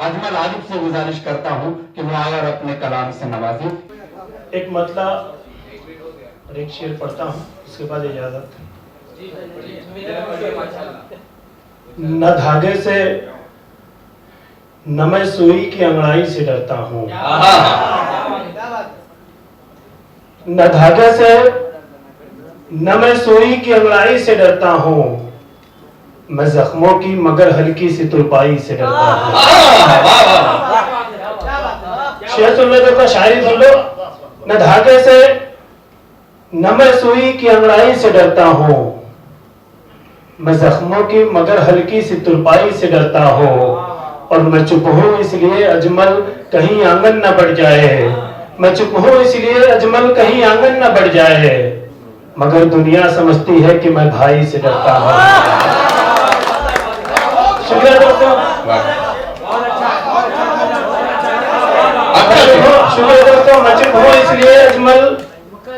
अजमल आरिफ से गुजारिश करता हूं कि वो आए और अपने कलाम से नवाजे। एक मतला और एक शेर पढ़ता हूँ, उसके बाद इजाजत। न धागे से न मैं सुई की अंगड़ाई से डरता हूँ, न धागे से न मैं सुई की अंगड़ाई से डरता हूँ, मैं जख्मों की मगर हल्की सी तुरपाई से डरता हूँ। शेर सुन लो, तो शायरी सुन लो। न धागे से न मैं सुई की अंगड़ाई से डरता हूँ, मैं जख्मों की मगर हल्की सी तुरपाई से डरता हूँ, और मैं चुप हूँ इसलिए अजमल कहीं आंगन न बढ़ जाए, मैं चुप हूँ इसलिए अजमल कहीं आंगन न बढ़ जाए, मगर दुनिया समझती है कि मैं भाई से डरता हूँ। शुक्रिया दोस्तों, शुक्रिया दोस्तों। मैं चुप हूँ इसलिए अजमल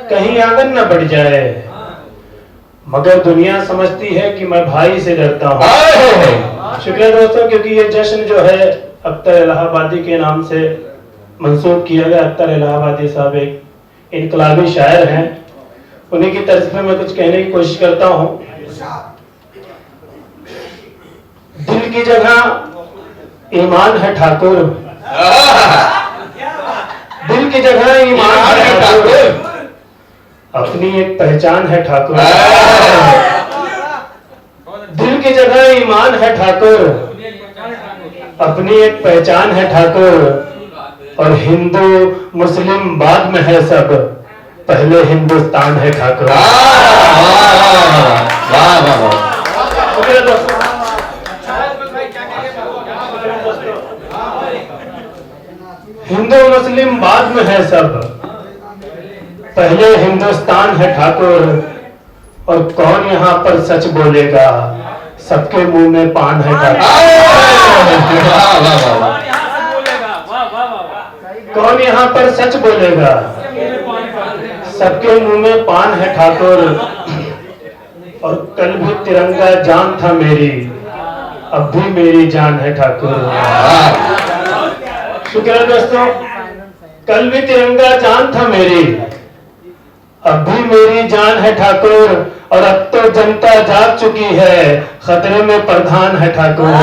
कहीं आंगन न बढ़ जाए, मगर दुनिया समझती है कि मैं भाई से डरता हूँ। शुक्रिया दोस्तों, क्योंकि ये जश्न जो है अख्तर इलाहाबादी के नाम से मंसूब किया गया। अख्तर इलाहाबादी साहब एक इनकलाबी शायर हैं, उन्हीं की तर्ज पे मैं कुछ कहने की कोशिश करता हूँ। दिल की जगह ईमान है ठाकुर, दिल की जगह ईमान है ठाकुर, अपनी एक पहचान है ठाकुर, दिल की जगह ईमान है ठाकुर, अपनी एक पहचान है ठाकुर, और हिंदू मुस्लिम बाद में है सब, पहले हिंदुस्तान है ठाकुर। हिंदू मुस्लिम बाद में है सब, पहले हिंदुस्तान है ठाकुर, और कौन यहाँ पर सच बोलेगा, सबके मुंह में पान है ठाकुर। कौन यहाँ पर सच बोलेगा, सबके मुंह में पान है ठाकुर, और कल भी तिरंगा जान था मेरी, अब भी मेरी जान है ठाकुर। शुक्रिया दोस्तों, कल भी तिरंगा जान था मेरी, अब भी मेरी जान है ठाकुर, और अब तो जनता जाग चुकी है, खतरे में प्रधान है ठाकुर।